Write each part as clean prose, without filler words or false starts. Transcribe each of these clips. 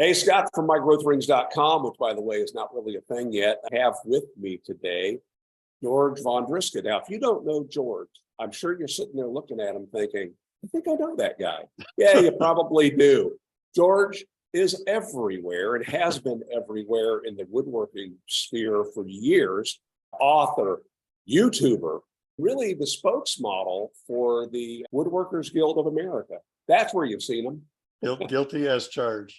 Hey, Scott from mygrowthrings.com, which, by the way, is not really a thing yet. I have with me today George Vondriska. Now, if you don't know George, I'm sure you're sitting there looking at him thinking, I think I know that guy. Yeah, you probably do. George is everywhere and has been everywhere in the woodworking sphere for years. Author, YouTuber, really the spokesmodel for the Woodworkers Guild of America. That's where you've seen him. Guilty as charged.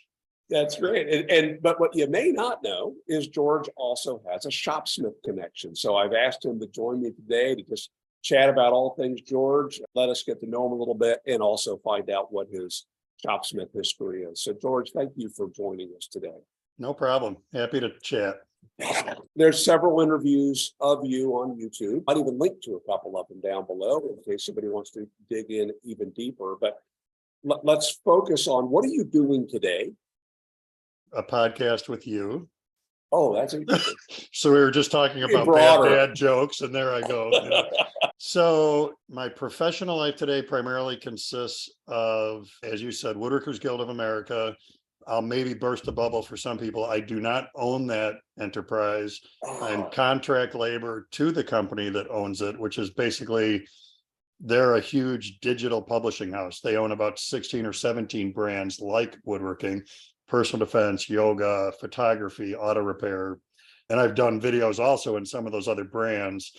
That's great. But what you may not know is George also has a Shopsmith connection. So I've asked him to join me today to just chat about all things George, let us get to know him a little bit, and also find out what his Shopsmith history is. So George, thank you for joining us today. No problem. Happy to chat. There's several interviews of you on YouTube. I'd even link to a couple of them down below in case somebody wants to dig in even deeper. But let's focus on, what are you doing today? A podcast with you. Oh, that's interesting. So we were just talking about bad dad jokes, and there I go. So my professional life today primarily consists of, as you said, Woodworkers Guild of America. I'll maybe burst a bubble for some people. I do not own that enterprise. I'm contract labor to the company that owns it, which is basically, they're a huge digital publishing house. They own about 16 or 17 brands like woodworking, personal defense, yoga, photography, auto repair. And I've done videos also in some of those other brands.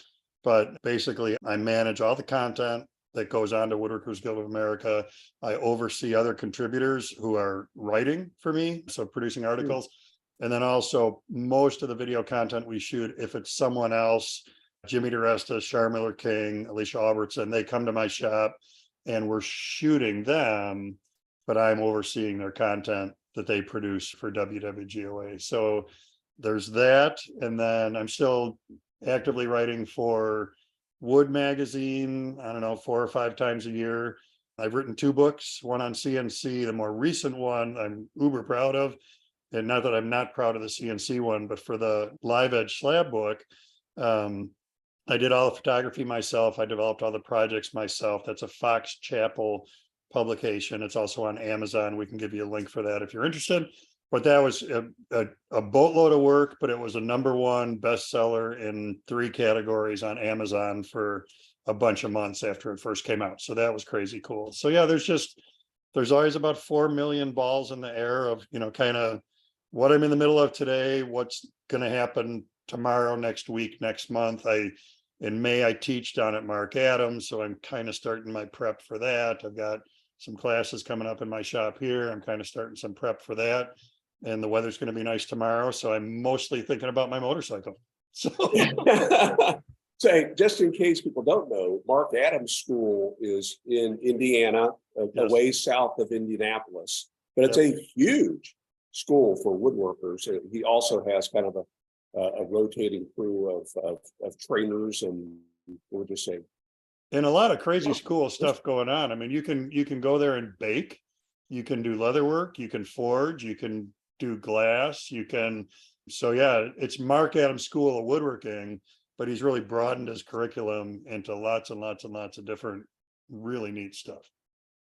But basically, I manage all the content that goes on to Woodworkers Guild of America. I oversee other contributors who are writing for me, so producing articles. And then also most of the video content we shoot, if it's someone else, Jimmy DeResta, Shar Miller King, Alicia Albertson, they come to my shop and we're shooting them, but I'm overseeing their content that they produce for WWGOA. So there's that. And then I'm still actively writing for Wood Magazine, I don't know, 4 or 5 times a year. I've written 2 books, one on CNC, the more recent one I'm uber proud of. And not that I'm not proud of the CNC one, but for the Live Edge slab book, I did all the photography myself. I developed all the projects myself. That's a Fox Chapel publication. It's also on Amazon. We can give you a link for that if you're interested. But that was a boatload of work, but it was a #1 bestseller in 3 categories on Amazon for a bunch of months after it first came out. So that was crazy cool. So yeah, there's always about 4 million balls in the air of, kind of what I'm in the middle of today, what's going to happen tomorrow, next week, next month. In May, I teach down at Mark Adams, so I'm kind of starting my prep for that. I've got some classes coming up in my shop here. I'm kind of starting some prep for that. And the weather's going to be nice tomorrow, so I'm mostly thinking about my motorcycle. So, so just in case people don't know, Mark Adams School is in Indiana, a ways south of Indianapolis, but it's a huge school for woodworkers. He also has kind of a rotating crew of trainers, and we'll just say, and a lot of crazy cool stuff going on. I mean, you can go there and bake, you can do leather work, you can forge, you can do glass, so yeah, it's Mark Adams School of Woodworking, but he's really broadened his curriculum into lots and lots and lots of different really neat stuff.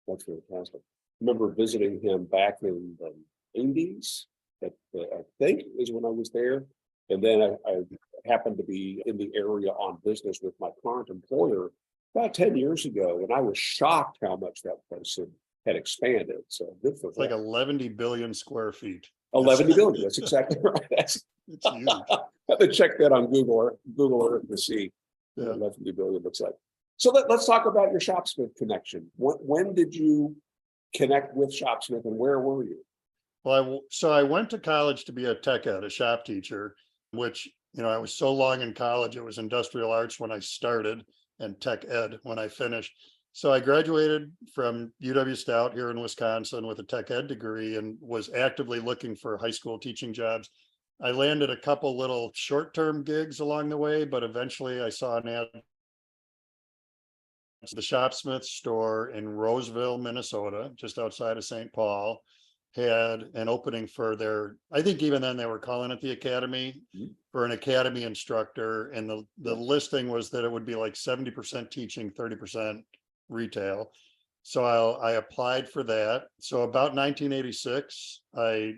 That's fantastic. I remember visiting him back in the 80s, I think is when I was there. And then I happened to be in the area on business with my current employer about 10 years ago, and I was shocked how much that place had expanded. So good for It's like 11 billion square feet. 11 billion. That's exactly right. It's huge. I have to check that on Google Earth to see what 11 billion looks like. So let's talk about your Shopsmith connection. When did you connect with Shopsmith, and where were you? Well, I went to college to be a tech ed, a shop teacher, which, I was so long in college, it was industrial arts when I started and tech ed when I finished. So I graduated from UW Stout here in Wisconsin with a tech ed degree and was actively looking for high school teaching jobs. I landed a couple little short-term gigs along the way, but eventually I saw an ad. The Shopsmith store in Roseville, Minnesota, just outside of St. Paul, had an opening for I think even then they were calling it the academy, for an academy instructor. And the listing was that it would be like 70% teaching, 30% retail. So I applied for that. So about 1986, I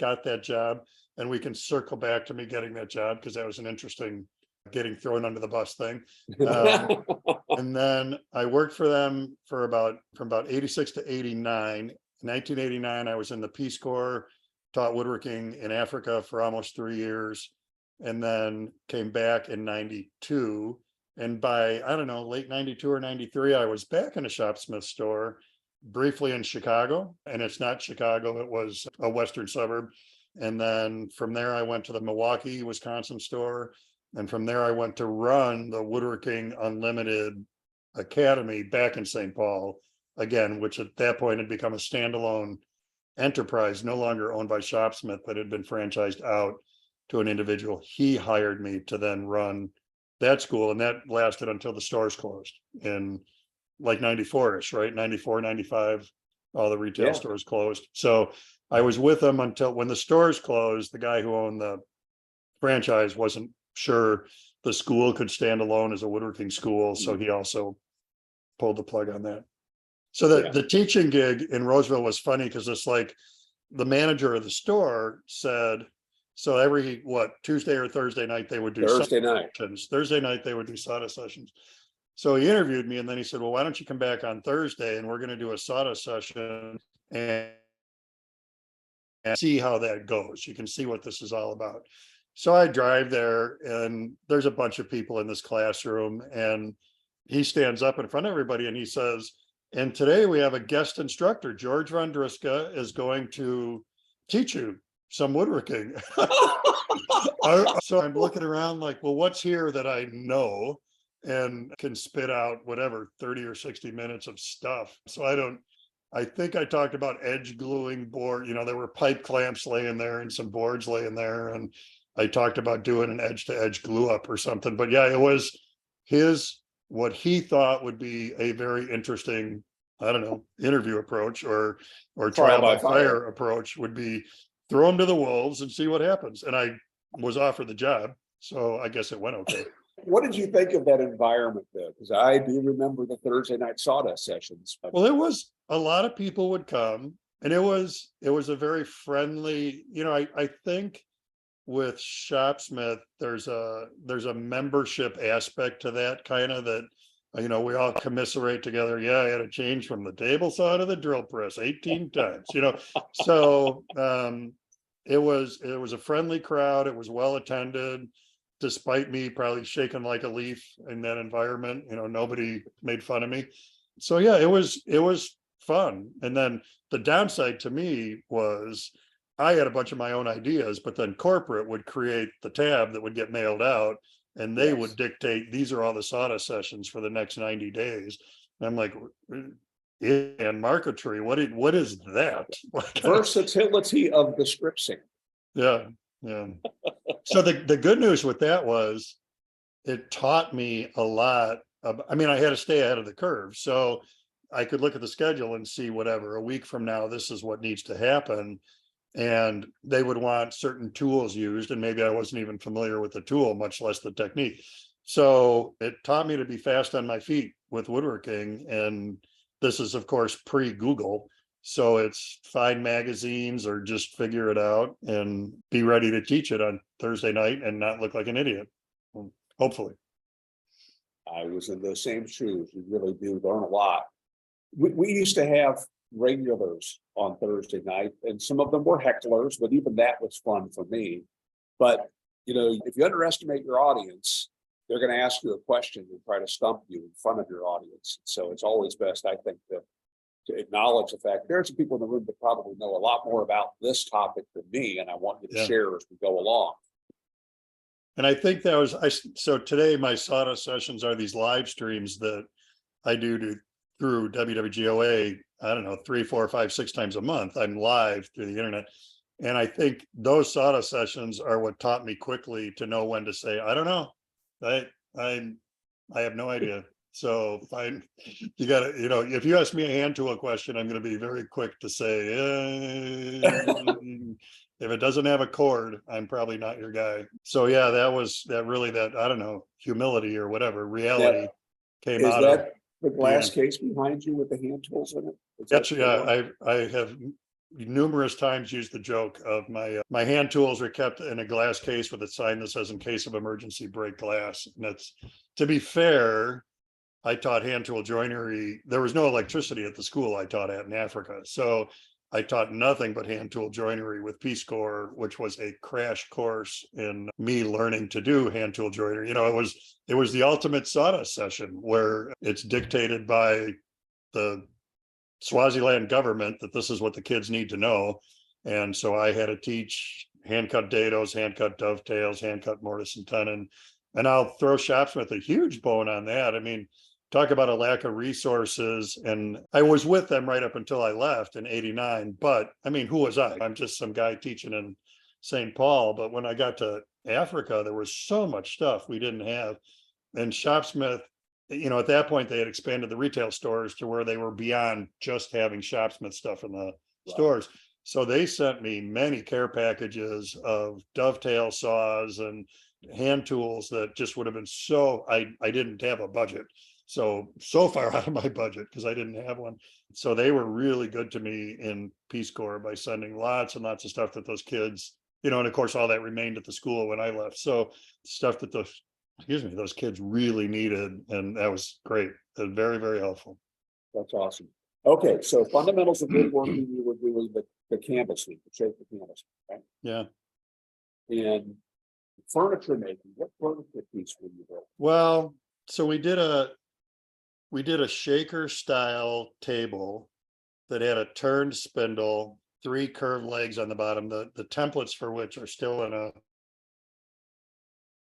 got that job, and we can circle back to me getting that job because that was an interesting getting thrown under the bus thing. And then I worked for them for from about 86 to 89. In 1989, I was in the Peace Corps, taught woodworking in Africa for almost 3 years, and then came back in 92. And by, I don't know, late 92 or 93, I was back in a Shopsmith store briefly in Chicago. And it's not Chicago, it was a Western suburb. And then from there, I went to the Milwaukee, Wisconsin store. And from there, I went to run the Woodworking Unlimited Academy back in St. Paul, again, which at that point had become a standalone enterprise, no longer owned by Shopsmith, but had been franchised out to an individual. He hired me to then run that school, and that lasted until the stores closed in like 94ish, right? 94, 95, all the retail stores closed. So I was with them until when the stores closed. The guy who owned the franchise wasn't sure the school could stand alone as a woodworking school, so he also pulled the plug on that. So the teaching gig in Roseville was funny because it's like the manager of the store said, so every Tuesday or Thursday night they would do Thursday night. Thursday night they would do sawdust sessions. So he interviewed me, and then he said, well, why don't you come back on Thursday and we're going to do a sawdust session and see how that goes. You can see what this is all about. So I drive there, and there's a bunch of people in this classroom, and he stands up in front of everybody and he says, and today we have a guest instructor, George Vondriska, is going to teach you some woodworking. So I'm looking around like, well, what's here that I know and can spit out whatever 30 or 60 minutes of stuff. So I think I talked about edge gluing board, there were pipe clamps laying there and some boards laying there. And I talked about doing an edge to edge glue up or something, but yeah, it was what he thought would be a very interesting, I don't know, interview approach or trial by fire approach would be throw them to the wolves and see what happens. And I was offered the job, so I guess it went okay. What did you think of that environment though? Because I do remember the Thursday night sawdust sessions. Well, it was a lot of people would come, and it was a very friendly, I think with Shopsmith, there's a membership aspect to that kind of that, we all commiserate together. Yeah, I had to change from the table saw to the drill press 18 times, so it was a friendly crowd. It was well attended, despite me probably shaking like a leaf in that environment. Nobody made fun of me. So yeah, it was fun. And then the downside to me was I had a bunch of my own ideas, but then corporate would create the tab that would get mailed out, and they would dictate, these are all the sawdust sessions for the next 90 days. And I'm like, and marquetry, what is that? Versatility of the scripting. Yeah. So the good news with that was it taught me a lot. I had to stay ahead of the curve. So I could look at the schedule and see whatever, a week from now, this is what needs to happen. And they would want certain tools used, and maybe I wasn't even familiar with the tool, much less the technique. So it taught me to be fast on my feet with woodworking. And this is, of course, pre-Google. So it's find magazines or just figure it out and be ready to teach it on Thursday night and not look like an idiot, hopefully. I was in those same shoes. You really do learn a lot. We used to have regulars on Thursday night, and some of them were hecklers, but even that was fun for me. But, if you underestimate your audience, they're going to ask you a question and try to stump you in front of your audience. So it's always best, I think, to acknowledge the fact there are some people in the room that probably know a lot more about this topic than me, and I want you to share as we go along. And I think so today my sawdust sessions are these live streams that I do through WWGOA, I don't know, 3, 4, 5, 6 times a month. I'm live through the internet. And I think those sawdust sessions are what taught me quickly to know when to say, I don't know. I have no idea. So you got to, if you ask me a hand tool question, I'm going to be very quick to say, if it doesn't have a cord, I'm probably not your guy. So yeah, that I don't know, humility or whatever, reality came out of The glass case behind you with the hand tools in it? That's, yeah, I have numerous times used the joke of my hand tools are kept in a glass case with a sign that says in case of emergency break glass. And that's, to be fair, I taught hand tool joinery. There was no electricity at the school I taught at in Africa. So I taught nothing but hand tool joinery with Peace Corps, which was a crash course in me learning to do hand tool joinery. You know, it was the ultimate sawdust session where it's dictated by the Swaziland government that this is what the kids need to know. And so I had to teach hand cut dados, hand cut dovetails, hand cut mortise and tenon. And I'll throw Shopsmith a huge bone on that. I mean, talk about a lack of resources. And I was with them right up until I left in '89. But I mean, who was I? I'm just some guy teaching in St. Paul. But when I got to Africa, there was so much stuff we didn't have. And Shopsmith, you know, at that point, they had expanded the retail stores to where they were beyond just having Shopsmith stuff in the stores. So they sent me many care packages of dovetail saws and hand tools that just would have been so, I didn't have a budget. So far out of my budget because I didn't have one. So they were really good to me in Peace Corps by sending lots and lots of stuff that those kids, you know, and of course, all that remained at the school when I left. So stuff that those kids really needed. And that was great. Very, very helpful. That's awesome. Okay. So fundamentals of woodworking, you were doing the canvassing, the shape of canvas, right? Yeah. And furniture making, what furniture piece were you building? Well, so we did a shaker style table that had a turned spindle, 3 curved legs on the bottom, the templates for which are still in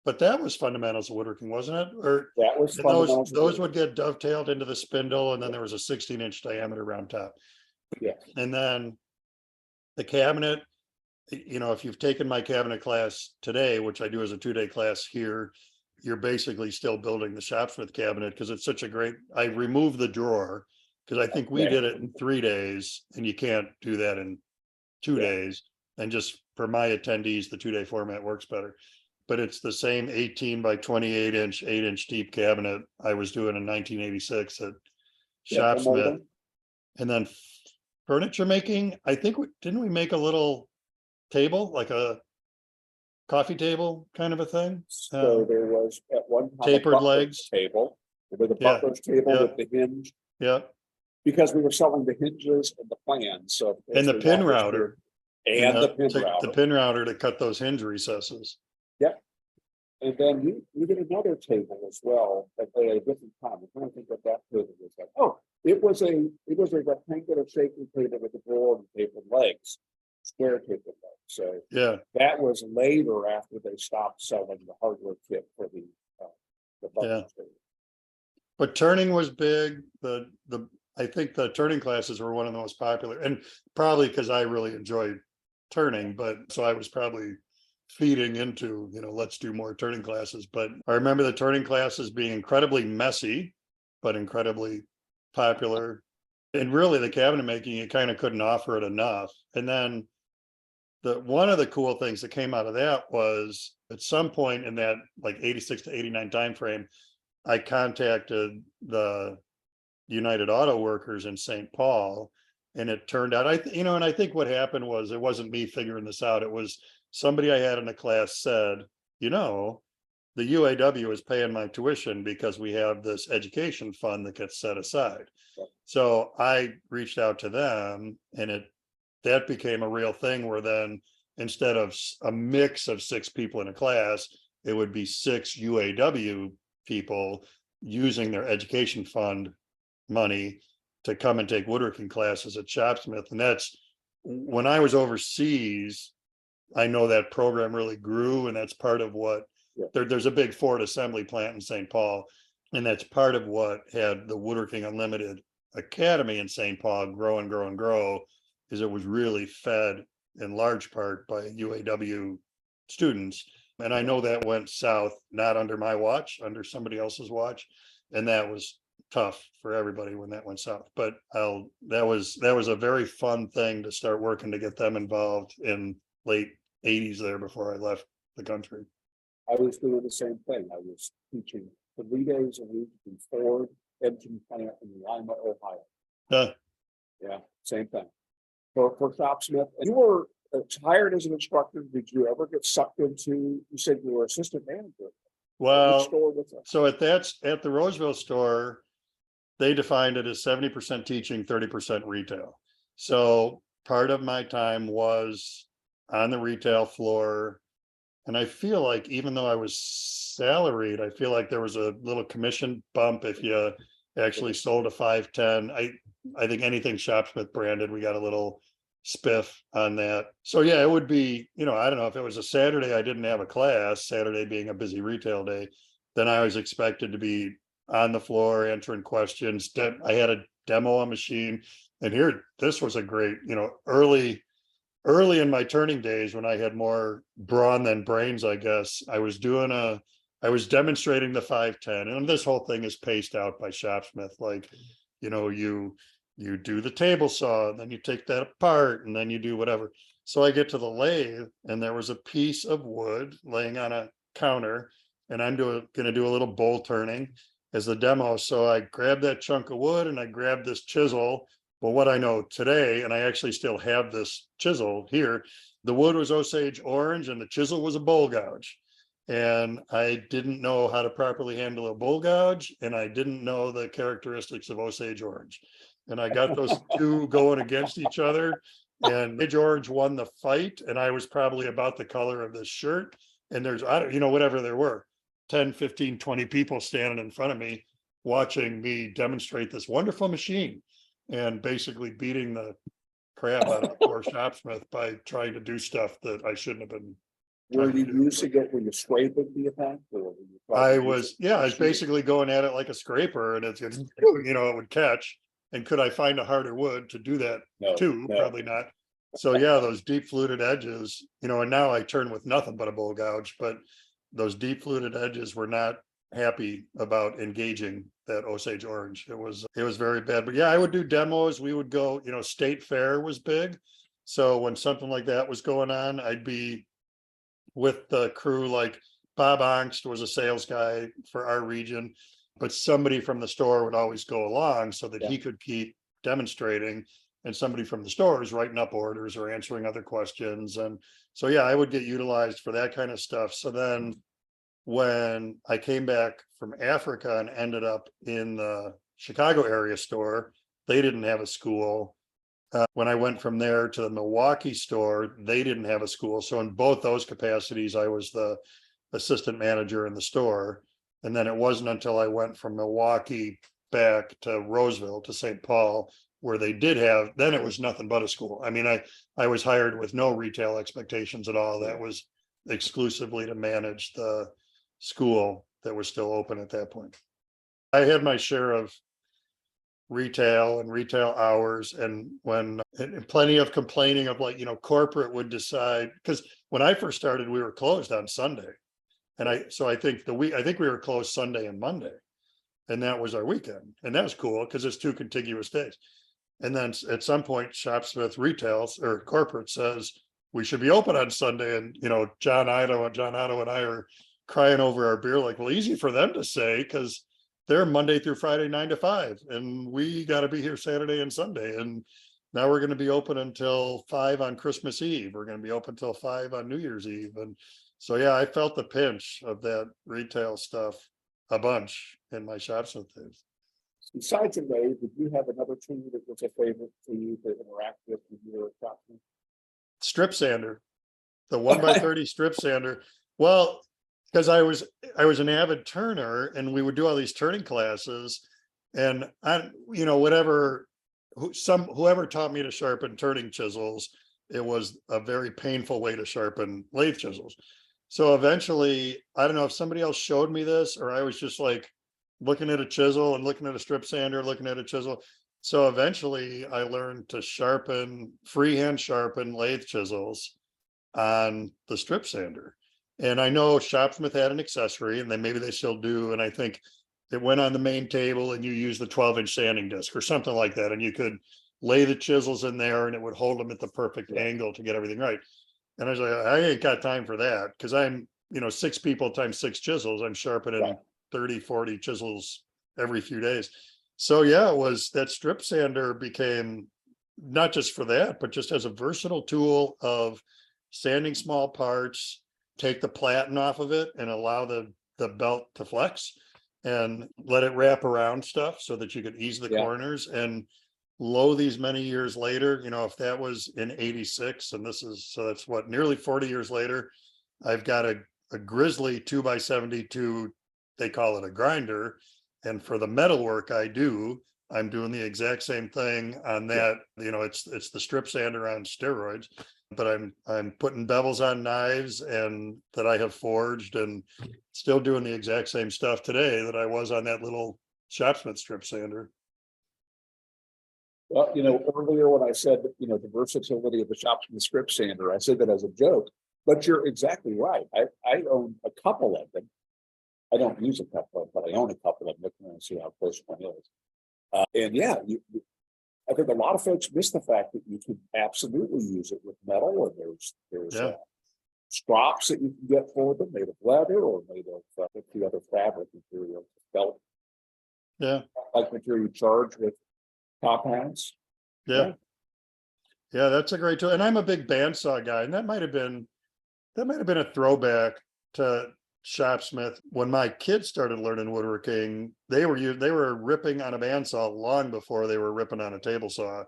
but that was fundamentals of woodworking, wasn't it? Or that was those would get dovetailed into the spindle, and then there was a 16-inch diameter round top. Yeah. And then the cabinet, you know, if you've taken my cabinet class today, which I do as a 2-day class here, you're basically still building the Shopsmith cabinet because it's such a great, I removed the drawer because I think we did it in 3 days and you can't do that in 2 days. And just for my attendees, the 2-day format works better. But it's the same 18 by 28 inch, 8-inch deep cabinet I was doing in 1986 at Shopsmith. And then furniture making, I think, didn't we make a little table, like a coffee table kind of a thing? So there was at one time tapered legs table, with the butler's table with the hinge. Yeah. Because we were selling the hinges and the plans. So and the pin router. And the pin router. The pin router to cut those hinge recesses. Yep. And then we did another table as well at a different time. I'm trying to think what that table was like. Oh, it was a rectangular shaping table with the drawer and tapered legs, square tapered legs. So yeah, that was later after they stopped selling the hardware kit for the table. But turning was big. I think the turning classes were one of the most popular, and probably because I really enjoyed turning, but so I was probably feeding into, you know, let's do more turning classes. But I remember the turning classes being incredibly messy, but incredibly popular. And really the cabinet making, you kind of couldn't offer it enough. And then one of the cool things that came out of that was at some point in that like 86 to 89 timeframe, I contacted the United Auto Workers in St. Paul. And it turned out, and I think what happened was, it wasn't me figuring this out. It was somebody I had in the class said, you know, the UAW is paying my tuition because we have this education fund that gets set aside. So I reached out to them, and that became a real thing where then instead of a mix of 6 people in a class, it would be 6 UAW people using their education fund money to come and take woodworking classes at Shopsmith. And that's when I was overseas. I know that program really grew, and that's part of what there's a big Ford assembly plant in St. Paul. And that's part of what had the Woodworking Unlimited Academy in St. Paul grow and grow and grow, is it was really fed in large part by UAW students. And I know that went south, not under my watch, under somebody else's watch. And that was tough for everybody when that went south. But that was a very fun thing to start working to get them involved in late 80s there before I left the country. I was doing the same thing. I was teaching 3 days a week in Ford engine plant in Lima, Ohio. Uh, Yeah, same thing. For Shopsmith, you were hired as an instructor. Did you ever get sucked into? You said you were assistant manager. Which well, store was that? so at the Roseville store, they defined it as 70% teaching, 30% retail. So part of my time was on the retail floor. And I feel like even though I was salaried, I feel like there was a little commission bump if you actually sold a 510. I think anything Shopsmith branded, we got a little spiff on that. So yeah, it would be, I don't know, if it was a Saturday, I didn't have a class, Saturday being a busy retail day, then I was expected to be on the floor answering questions. I had a demo a machine, and this was a great, early in my turning days when I had more brawn than brains, I guess. I was demonstrating the 510, and this whole thing is paced out by Shopsmith. Like, you do the table saw, and then you take that apart, and then you do whatever. So I get to the lathe, and there was a piece of wood laying on a counter, and I'm going to do a little bowl turning as the demo. So I grabbed that chunk of wood and I grabbed this chisel. Well, what I know today, and I actually still have this chisel here, the wood was Osage orange and the chisel was a bowl gouge. And I didn't know how to properly handle a bowl gouge, and I didn't know the characteristics of Osage orange. And I got those two going against each other, and Osage orange won the fight. And I was probably about the color of this shirt. And there's, whatever there were, 10, 15, 20 people standing in front of me watching me demonstrate this wonderful machine, and basically beating the crap out of poor Shopsmith by trying to do stuff that I shouldn't have been. Were you using it when you scrape it, the attack? I was basically going at it like a scraper, and it's it would catch. And could I find a harder wood to do that too? No. Probably not. So yeah, those deep fluted edges, and now I turn with nothing but a bowl gouge, but those deep fluted edges were not happy about engaging that Osage orange. It was very bad. But yeah, I would do demos. We would go, State Fair was big. So when something like that was going on, I'd be with the crew. Like Bob Angst was a sales guy for our region, but somebody from the store would always go along so that he could keep demonstrating, and somebody from the store is writing up orders or answering other questions. And so yeah, I would get utilized for that kind of stuff. So then when I came back from Africa and ended up in the Chicago area store, they didn't have a school. When I went from there to the Milwaukee store, they didn't have a school. So in both those capacities, I was the assistant manager in the store. And then it wasn't until I went from Milwaukee back to Roseville to St. Paul, where they did have, then it was nothing but a school. I mean, I was hired with no retail expectations at all. That was exclusively to manage the school that was still open at that point. I had my share of retail and retail hours, and plenty of complaining of corporate would decide, because when I first started, we were closed on Sunday. And I think we were closed Sunday and Monday, and that was our weekend. And that was cool because it's two contiguous days. And then at some point, Shopsmith retails or corporate says we should be open on Sunday. And John Otto and I are crying over our beer, like, well, easy for them to say, because they're Monday through Friday, 9 to 5, and we got to be here Saturday and Sunday. And now we're going to be open until 5 on Christmas Eve. We're going to be open until 5 on New Year's Eve. And so, yeah, I felt the pinch of that retail stuff a bunch in my Shopsmith days. Besides the lathe, did you have another tool that was a favorite for you to interact with when you were at Shopsmith? Strip sander, the 1x30 strip sander. Well, because I was an avid turner, and we would do all these turning classes, and whoever taught me to sharpen turning chisels, it was a very painful way to sharpen lathe chisels. So eventually, I don't know if somebody else showed me this, or I was just like looking at a chisel and looking at a strip sander, looking at a chisel. So eventually I learned to freehand sharpen lathe chisels on the strip sander. And I know Shopsmith had an accessory, and then maybe they still do. And I think it went on the main table, and you use the 12-inch sanding disc or something like that. And you could lay the chisels in there, and it would hold them at the perfect angle to get everything right. And I was like, I ain't got time for that, because I'm, 6 people times 6 chisels. I'm sharpening 30, 40 chisels every few days. So yeah, it was that strip sander became not just for that, but just as a versatile tool of sanding small parts, take the platen off of it and allow the belt to flex and let it wrap around stuff so that you could ease the Yeah. corners. And lo, these many years later, if that was in 86 and this is, so that's what, nearly 40 years later, I've got a Grizzly 2x72, they call it a grinder. And for the metal work I do, I'm doing the exact same thing on that. It's the strip sander on steroids, but I'm putting bevels on knives and that I have forged and still doing the exact same stuff today that I was on that little Shopsmith strip sander. Well, earlier when I said, the versatility of the Shopsmith strip sander, I said that as a joke, but you're exactly right. I own a couple of them. I don't use a couple of them, but I own a couple of them. Look and see how close one is. And yeah, I think a lot of folks miss the fact that you can absolutely use it with metal, or there's strops that you can get for them made of leather or made of the other fabric material, felt. Yeah, like material you charge with compounds. yeah, that's a great tool. And I'm a big bandsaw guy, and that might have been a throwback to Shopsmith. When my kids started learning woodworking, they were ripping on a bandsaw long before they were ripping on a table saw,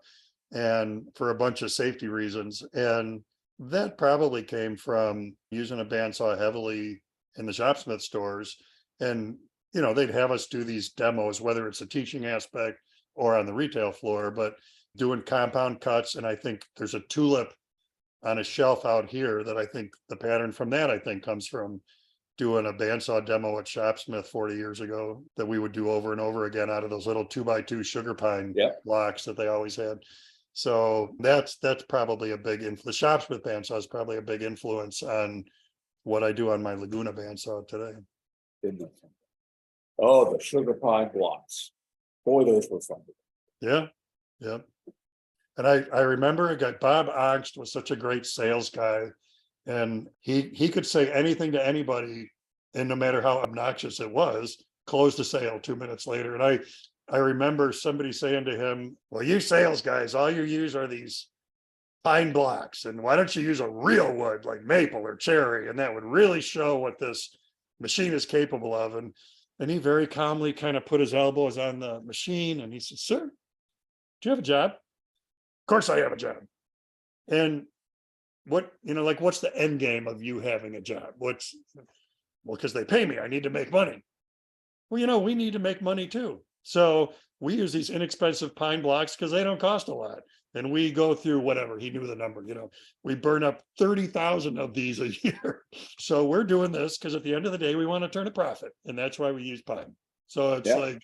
and for a bunch of safety reasons. And that probably came from using a bandsaw heavily in the Shopsmith stores. And they'd have us do these demos, whether it's a teaching aspect or on the retail floor, but doing compound cuts. And I think there's a tulip on a shelf out here that I think the pattern from that, I think, comes from doing a bandsaw demo at Shopsmith 40 years ago that we would do over and over again out of those little 2x2 sugar pine blocks that they always had. So that's probably a big influence. The Shopsmith bandsaw is probably a big influence on what I do on my Laguna bandsaw today. Oh, the sugar pine blocks. Boy, those were fun. Yeah. And I remember a guy, Bob Angst was such a great sales guy. And he could say anything to anybody, and no matter how obnoxious it was, close the sale 2 minutes later. And I remember somebody saying to him, well, you sales guys, all you use are these pine blocks, and why don't you use a real wood like maple or cherry, and that would really show what this machine is capable of. And he very calmly kind of put his elbows on the machine and he said, sir, do you have a job? Of course I have a job. And what's the end game of you having a job? Well, because they pay me, I need to make money. Well, we need to make money too. So we use these inexpensive pine blocks because they don't cost a lot. And we go through whatever, he knew the number, we burn up 30,000 of these a year. So we're doing this because at the end of the day, we want to turn a profit. And that's why we use pine. So it's like,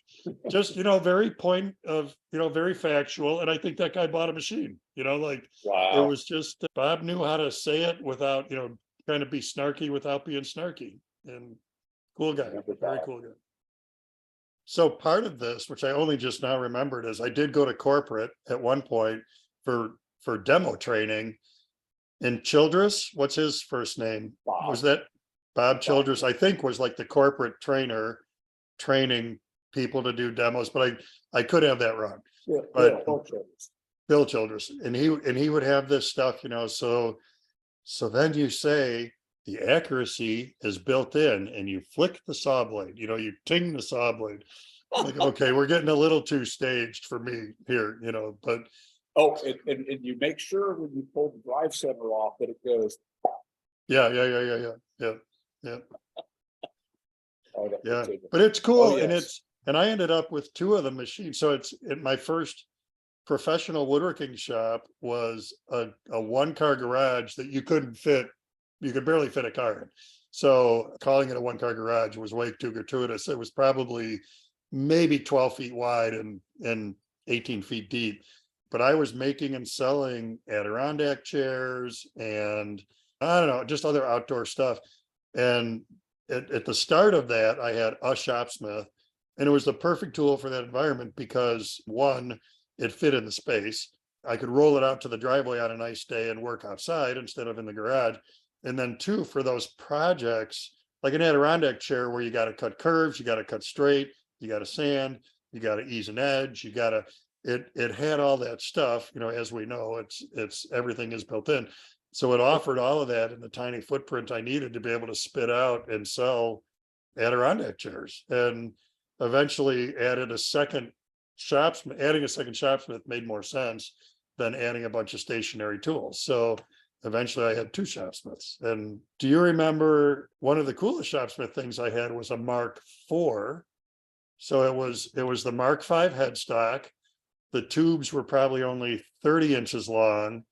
just, very point of, very factual. And I think that guy bought a machine, wow. It was just, Bob knew how to say it without, trying to be snarky without being snarky. And cool guy, very cool guy. So part of this, which I only just now remembered, is I did go to corporate at one point for demo training. And Childress, what's his first name? Bob. Was that Bob Childress? I think was like the corporate trainer training people to do demos, but I could have that wrong. Yeah, but Bill Childress, and he would have this stuff, so then you say the accuracy is built in and you flick the saw blade, you ting the saw blade. Like, okay, we're getting a little too staged for me here, but and you make sure when you pull the drive center off that it goes. Yeah. But it's cool. Yes. And I ended up with two of the machines. So it's my first professional woodworking shop was a 1-car garage that you could barely fit a car in. So calling it a 1-car garage was way too gratuitous. It was probably maybe 12 feet wide and 18 feet deep. But I was making and selling Adirondack chairs and I don't know, just other outdoor stuff. And at the start of that, I had a Shopsmith, and it was the perfect tool for that environment because one, it fit in the space. I could roll it out to the driveway on a nice day and work outside instead of in the garage. And then two, for those projects, like an Adirondack chair where you got to cut curves, you got to cut straight, you got to sand. you got to ease an edge, you got to, it had all that stuff, as we know, it's everything is built in. So it offered all of that in the tiny footprint I needed to be able to spit out and sell Adirondack chairs. And eventually adding a second shopsmith made more sense than adding a bunch of stationary tools. So eventually I had two shopsmiths. And do you remember one of the coolest shopsmith things I had was a Mark IV? So it was the Mark V headstock. The tubes were probably only 30 inches long,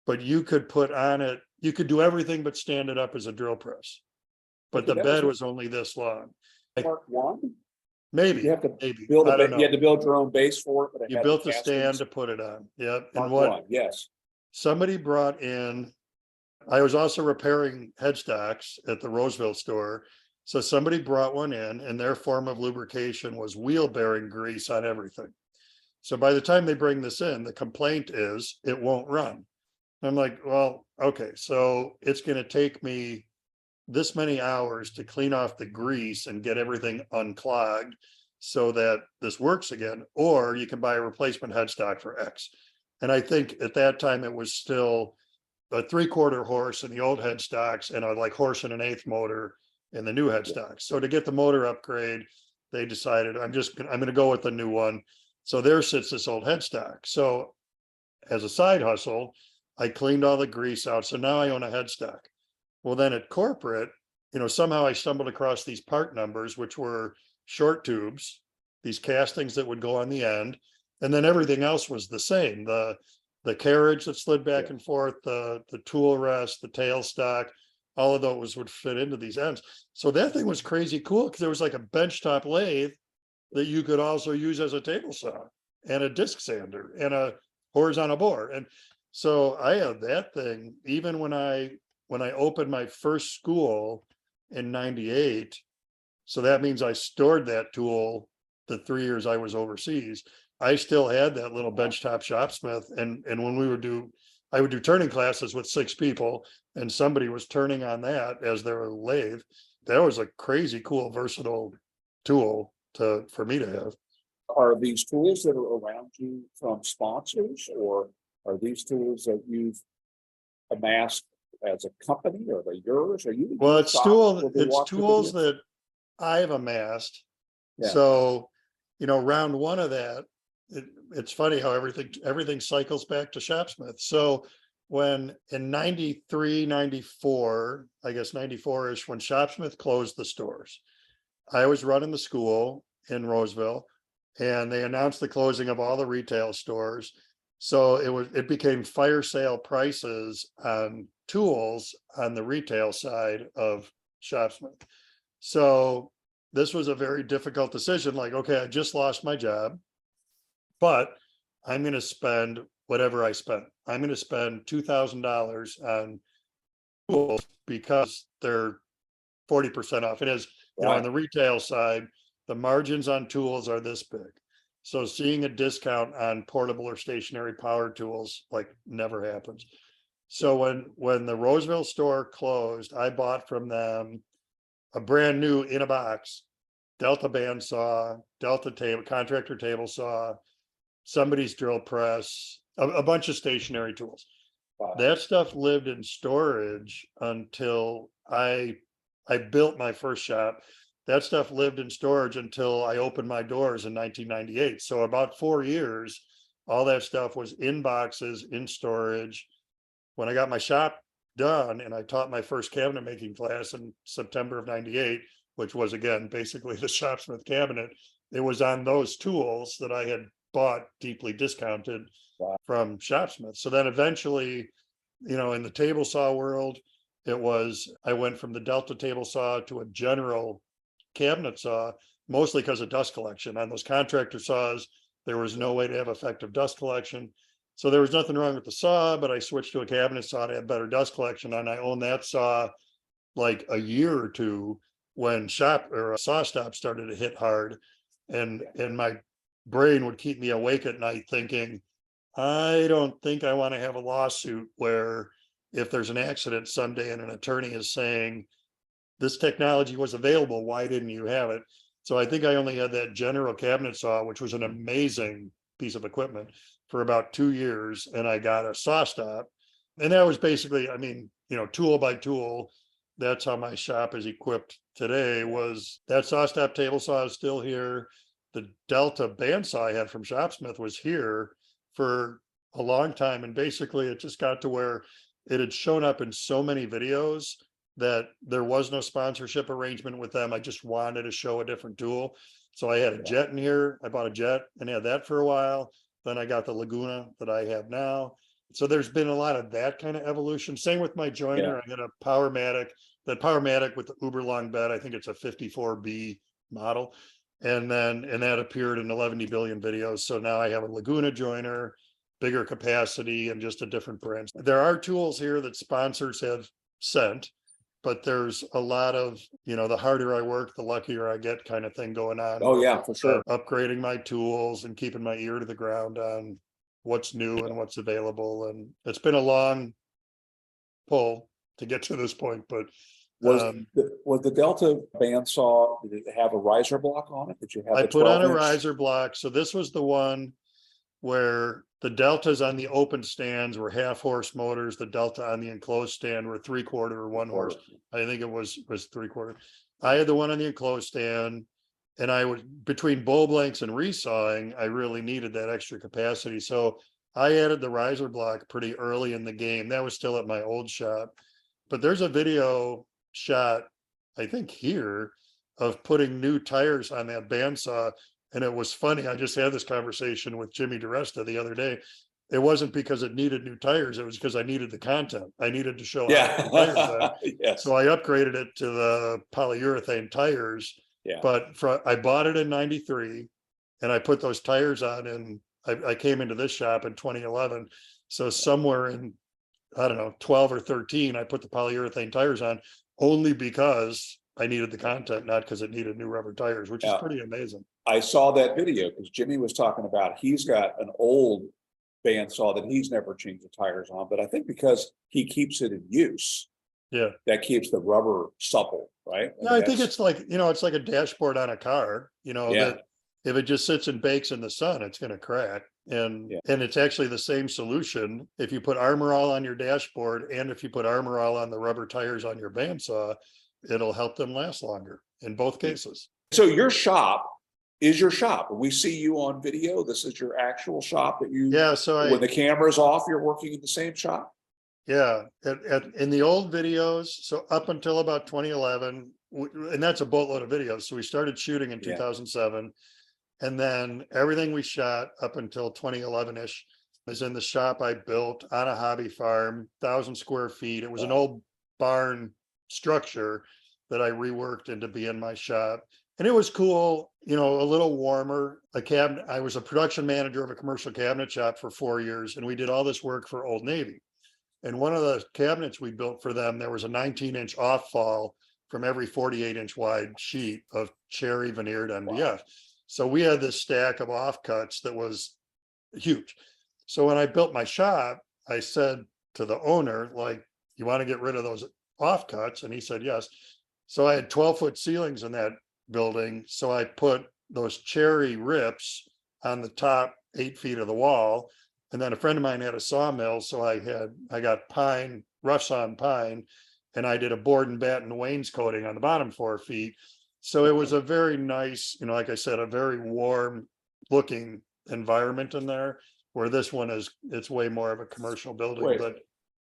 but you could put on it, you could do everything but stand it up as a drill press. But Okay, the bed was only this long. Mark one? Maybe, You have to maybe. build I don't you had know. to build your own base for it, but it You had built the a stand castings. to put it on. Yep. Mark And what one, yes. somebody brought in, I was also repairing headstocks at the Roseville store. So somebody brought one in, and their form of lubrication was wheel bearing grease on everything. So by the time they bring this in, the complaint is it won't run. I'm like, well, okay, so it's going to take me this many hours to clean off the grease and get everything unclogged so that this works again, or you can buy a replacement headstock for X. And I think at that time it was still a 3/4 horse in the old headstocks and a like horse and an eighth motor in the new headstocks. So to get the motor upgrade, they decided I'm going to go with the new one. So there sits this old headstock. So as a side hustle, I cleaned all the grease out. So now I own a headstock. Well, then at corporate, somehow I stumbled across these part numbers, which were short tubes, these castings that would go on the end, and then everything else was the same. The carriage that slid back and forth, the tool rest, the tailstock, all of those would fit into these ends. So that thing was crazy cool because there was like a benchtop lathe that you could also use as a table saw and a disc sander and a horizontal bore. And so I had that thing even when I opened my first school in 98. So that means I stored that tool the 3 years I was overseas. I still had that little benchtop shopsmith. And when I would do turning classes with 6 people and somebody was turning on that as their lathe. That was a crazy cool, versatile tool for me to have. Are these tools that are around you from sponsors, or are these tools that you've amassed as a company, or are they yours? Are you? Well, it's tools that I've amassed. Yeah. So, round one of that, it's funny how everything cycles back to Shopsmith. So when in 93, 94, I guess 94-ish, when Shopsmith closed the stores, I was running the school in Roseville and they announced the closing of all the retail stores. So it became fire sale prices on tools on the retail side of Shopsmith. So this was a very difficult decision. Like, okay, I just lost my job, but I'm going to spend whatever I spent. I'm going to spend $2,000 on tools because they're 40% off. It is, on the retail side, the margins on tools are this big. So seeing a discount on portable or stationary power tools like never happens. So when the Roseville store closed, I bought from them a brand new in a box Delta bandsaw, Delta table, contractor table saw, somebody's drill press, a bunch of stationary tools. Wow. That stuff lived in storage until I built my first shop. That stuff lived in storage until I opened my doors in 1998. So about 4 years, all that stuff was in boxes, in storage. When I got my shop done and I taught my first cabinet making class in September of 98, which was again, basically the Shopsmith cabinet, it was on those tools that I had bought deeply discounted from Shopsmith. So then eventually, in the table saw world, I went from the Delta table saw to a general cabinet saw, mostly because of dust collection. On those contractor saws, there was no way to have effective dust collection. So there was nothing wrong with the saw, but I switched to a cabinet saw to have better dust collection. And I owned that saw like a year or two when saw stop started to hit hard. And my brain would keep me awake at night thinking, I don't think I want to have a lawsuit where if there's an accident someday and an attorney is saying, this technology was available, why didn't you have it? So I think I only had that general cabinet saw, which was an amazing piece of equipment, for about 2 years. And I got a saw stop. And that was basically, I mean, tool by tool. That's how my shop is equipped today. Was that saw stop table saw is still here. The Delta bandsaw I had from Shopsmith was here for a long time. And basically it just got to where it had shown up in so many videos that there was no sponsorship arrangement with them. I just wanted to show a different tool. So I had a jet in here. I bought a jet and had that for a while. Then I got the Laguna that I have now. So there's been a lot of that kind of evolution. Same with my joiner. I got a Powermatic, that Powermatic with the uber long bed. I think it's a 54B model. And that appeared in 11 billion videos. So now I have a Laguna joiner, bigger capacity, and just a different brand. There are tools here that sponsors have sent, but there's a lot of, the harder I work, the luckier I get kind of thing going on. Oh yeah, for sure. Upgrading my tools and keeping my ear to the ground on what's new and what's available. And it's been a long pull to get to this point, but was the Delta bandsaw, did it have a riser block on it? Did you have I the put on a 12-inch? riser block. So this was the one where the Deltas on the open stands were 1/2 horse motors. The Delta on the enclosed stand were 3/4 or 1 horse. I think it was 3/4. I had the one on the enclosed stand, and I was between bowl blanks and resawing. I really needed that extra capacity. So I added the riser block pretty early in the game. That was still at my old shop, but there's a video shot, I think here, of putting new tires on that bandsaw. And it was funny. I just had this conversation with Jimmy DeResta the other day. It wasn't because it needed new tires. It was because I needed the content. I needed to show how tires are. Yes. So I upgraded it to the polyurethane tires. Yeah. But I bought it in 93 and I put those tires on, and I came into this shop in 2011. So somewhere in, I don't know, 12 or 13, I put the polyurethane tires on only because I needed the content, not because it needed new rubber tires, which is pretty amazing. I saw that video because Jimmy was talking about he's got an old bandsaw that he's never changed the tires on, but I think because he keeps it in use, that keeps the rubber supple, right? Yeah, I think it's like, it's like a dashboard on a car, that if it just sits and bakes in the sun, it's going to crack. And it's actually the same solution. If you put Armor All on your dashboard, and if you put Armor All on the rubber tires on your bandsaw, it'll help them last longer in both cases. So your shop is your shop. We see you on video. This is your actual shop that you, so when the camera's off, you're working in the same shop? Yeah, in the old videos, so up until about 2011, and that's a boatload of videos. So we started shooting in 2007, and then everything we shot up until 2011-ish is in the shop I built on a hobby farm, 1,000 square feet. It was an old barn structure that I reworked into being my shop. And it was cool, a little warmer. A cabinet. I was a production manager of a commercial cabinet shop for 4 years, and we did all this work for Old Navy. And one of the cabinets we built for them, there was a 19-inch off fall from every 48-inch wide sheet of cherry veneered MDF. So we had this stack of offcuts that was huge. So when I built my shop, I said to the owner, like, you want to get rid of those offcuts? And he said, yes. So I had 12-foot ceilings in that building. So I put those cherry rips on the top 8 feet of the wall. And then a friend of mine had a sawmill. So I got pine, rough sawn pine, and I did a board and batten wainscoting on the bottom 4 feet. So it was a very nice, like I said, a very warm looking environment in there, where this one it's way more of a commercial building. But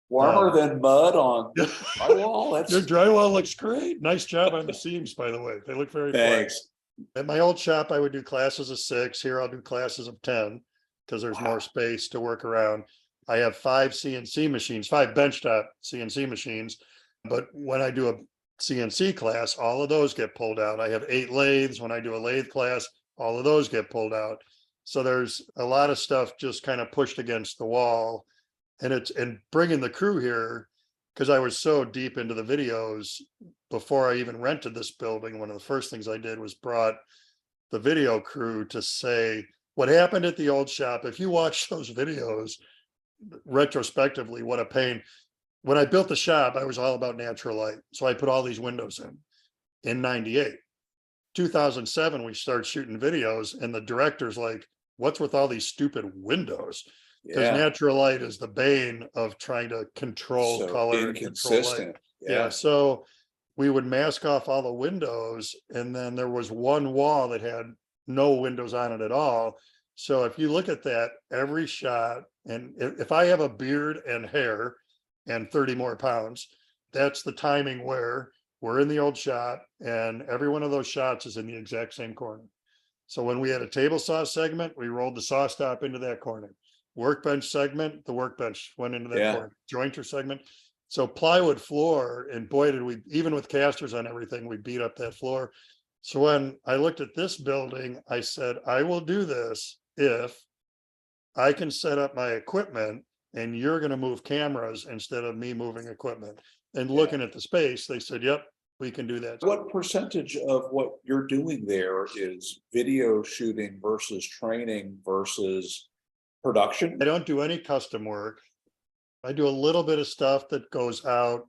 warmer than mud on drywall. Your drywall looks great. Nice job on the seams, by the way. They look very flat. At my old shop, I would do classes of 6. Here I'll do classes of 10 because there's more space to work around. I have 5 CNC machines, 5 benchtop CNC machines. But when I do a CNC class, all of those get pulled out. I have 8 lathes. When I do a lathe class, all of those get pulled out. So there's a lot of stuff just kind of pushed against the wall. And bringing the crew here, because I was so deep into the videos before I even rented this building, one of the first things I did was brought the video crew to say what happened at the old shop. If you watch those videos retrospectively, what a pain. When I built the shop, I was all about natural light. So I put all these windows in 98. 2007, we start shooting videos, and the director's like, what's with all these stupid windows? Because Yeah. natural light is the bane of trying to control So color and control light. inconsistent. Yeah. So we would mask off all the windows, and then there was one wall that had no windows on it at all. So if you look at that, every shot, and if I have a beard and hair and 30 more pounds, that's the timing where we're in the old shot, and every one of those shots is in the exact same corner. So when we had a table saw segment, we rolled the saw stop into that corner. Workbench segment, the workbench went into that Yeah. corner. Jointer segment. So plywood floor, and boy, did we, even with casters on everything, we beat up that floor. So when I looked at this building, I said, I will do this if I can set up my equipment and you're going to move cameras instead of me moving equipment. And looking at the space, they said, yep, we can do that. What percentage of what you're doing there is video shooting versus training versus production? I don't do any custom work. I do a little bit of stuff that goes out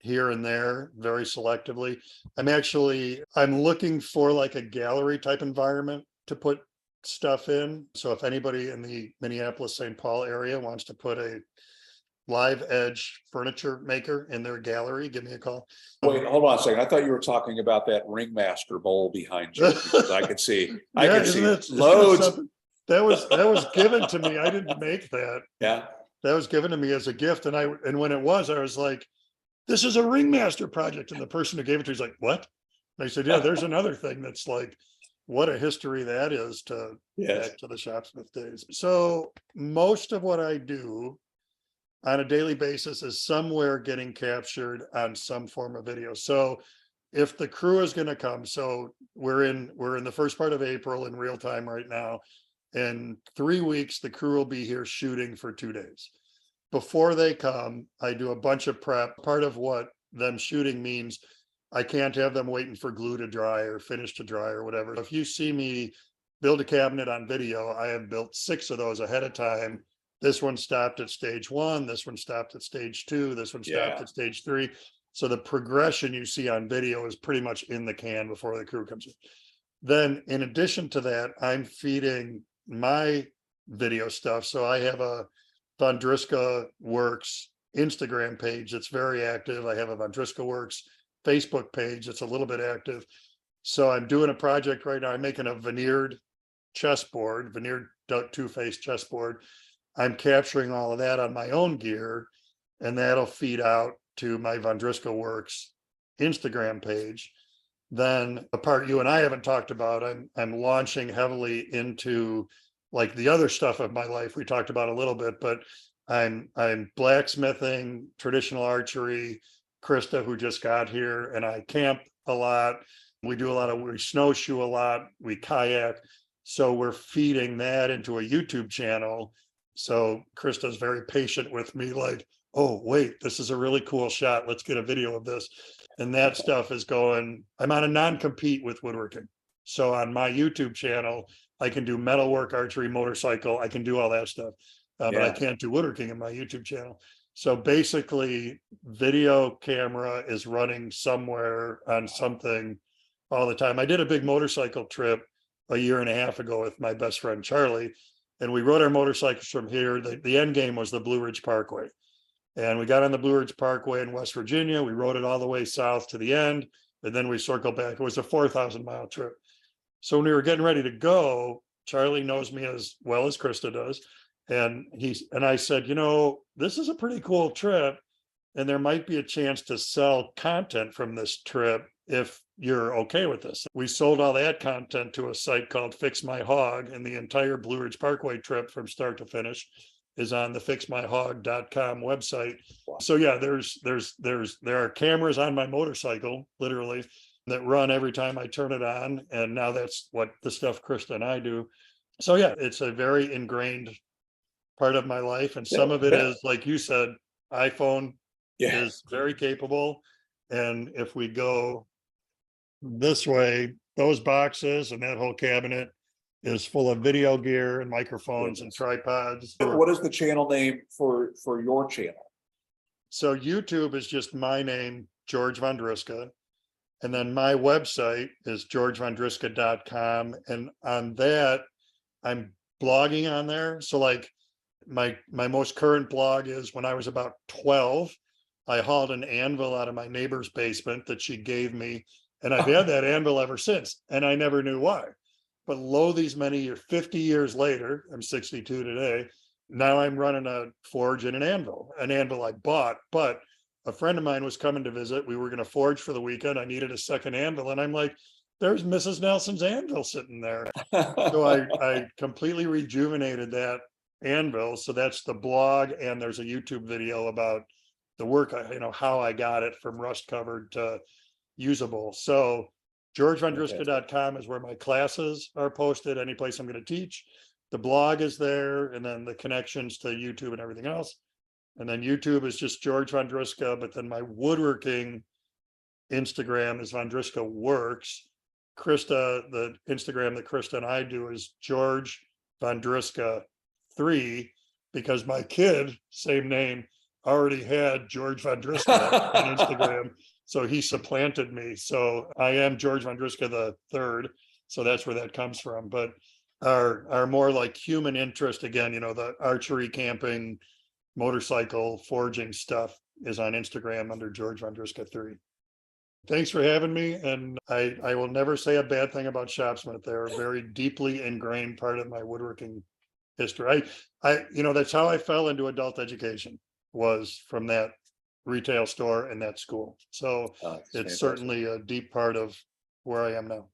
here and there very selectively. I'm looking for like a gallery type environment to put stuff in. So if anybody in the Minneapolis, St. Paul area wants to put a live edge furniture maker in their gallery, give me a call. Wait, hold on a second. I thought you were talking about that Ringmaster bowl behind you, because I could see, I could see loads. That was given to me. I didn't make that. Yeah. That was given to me as a gift. And when it was, I was like, this is a Ringmaster project. And the person who gave it to me was like, what? And I said, yeah, there's another thing that's like, what a history that is to back to the Shopsmith days. So most of what I do on a daily basis is somewhere getting captured on some form of video. So if the crew is going to come, so we're in the first part of April in real time right now. In 3 weeks, the crew will be here shooting for 2 days. Before they come, I do a bunch of prep. Part of what them shooting means, I can't have them waiting for glue to dry or finish to dry or whatever. If you see me build a cabinet on video, I have built 6 of those ahead of time. This one stopped at stage 1, this one stopped at stage 2, this one stopped at stage 3. So the progression you see on video is pretty much in the can before the crew comes in. Then in addition to that, I'm feeding my video stuff. So I have a Vondriska Works Instagram page that's very active. I have a Vondriska Works Facebook page that's a little bit active. So I'm doing a project right now. I'm making a veneered chessboard, veneered two-face chessboard. I'm capturing all of that on my own gear, and that'll feed out to my Vondriska Works Instagram page. Then a part you and I haven't talked about, I'm launching heavily into like the other stuff of my life we talked about a little bit, but I'm blacksmithing, traditional archery. Krista, who just got here, and I camp a lot. We snowshoe a lot, we kayak. So we're feeding that into a YouTube channel. So Krista's very patient with me, like, oh, wait, this is a really cool shot. Let's get a video of this. And that stuff is going, I'm on a non-compete with woodworking. So on my YouTube channel, I can do metalwork, archery, motorcycle. I can do all that stuff, but I can't do woodworking in my YouTube channel. So basically, video camera is running somewhere on something all the time. I did a big motorcycle trip a year and a half ago with my best friend, Charlie, and we rode our motorcycles from here. The end game was the Blue Ridge Parkway. And we got on the Blue Ridge Parkway in West Virginia. We rode it all the way south to the end, and then we circled back. It was a 4,000-mile trip. So when we were getting ready to go, Charlie knows me as well as Krista does. And I said, this is a pretty cool trip, and there might be a chance to sell content from this trip if you're okay with this. We sold all that content to a site called Fix My Hog, and the entire Blue Ridge Parkway trip from start to finish is on the fixmyhog.com website. Wow. So yeah, there are cameras on my motorcycle, literally, that run every time I turn it on. And now that's what the stuff Krista and I do. So yeah, it's a very ingrained part of my life. And some of it is, like you said, iPhone is very capable. And if we go this way, those boxes and that whole cabinet is full of video gear and microphones and tripods. What is the channel name for your channel? So YouTube is just my name, George Vondriska. And then my website is georgevondriska.com. And on that, I'm blogging on there. So like my most current blog is when I was about 12, I hauled an anvil out of my neighbor's basement that she gave me. And I've had that anvil ever since. And I never knew why. But lo, these many years, 50 years later, I'm 62 today. Now I'm running a forge and an anvil I bought, but a friend of mine was coming to visit. We were going to forge for the weekend. I needed a second anvil. And I'm like, there's Mrs. Nelson's anvil sitting there. So I completely rejuvenated that anvil. So that's the blog. And there's a YouTube video about the work, how I got it from rust covered to usable. So georgevondriska.com is where my classes are posted, any place I'm going to teach. The blog is there, and then the connections to YouTube and everything else. And then YouTube is just George Vondriska, but then my woodworking Instagram is Vondriska Works. Krista, the Instagram that Krista and I do is George Vondriska 3, because my kid, same name, already had George Vondriska on Instagram. So he supplanted me. So I am George Vondriska the third. So that's where that comes from. But our more like human interest, again, the archery, camping, motorcycle, forging stuff is on Instagram under George Vondriska 3. Thanks for having me. And I will never say a bad thing about Shopsmith. They're a very deeply ingrained part of my woodworking history. That's how I fell into adult education, was from that retail store and that school. So it's certainly a deep part of where I am now.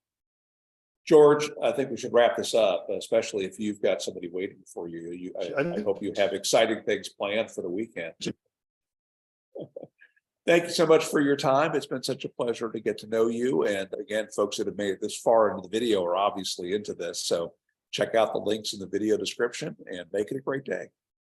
George, I think we should wrap this up, especially if you've got somebody waiting for you. I hope you have exciting things planned for the weekend. Thank you so much for your time. It's been such a pleasure to get to know you. And again, folks that have made it this far into the video are obviously into this. So check out the links in the video description and make it a great day.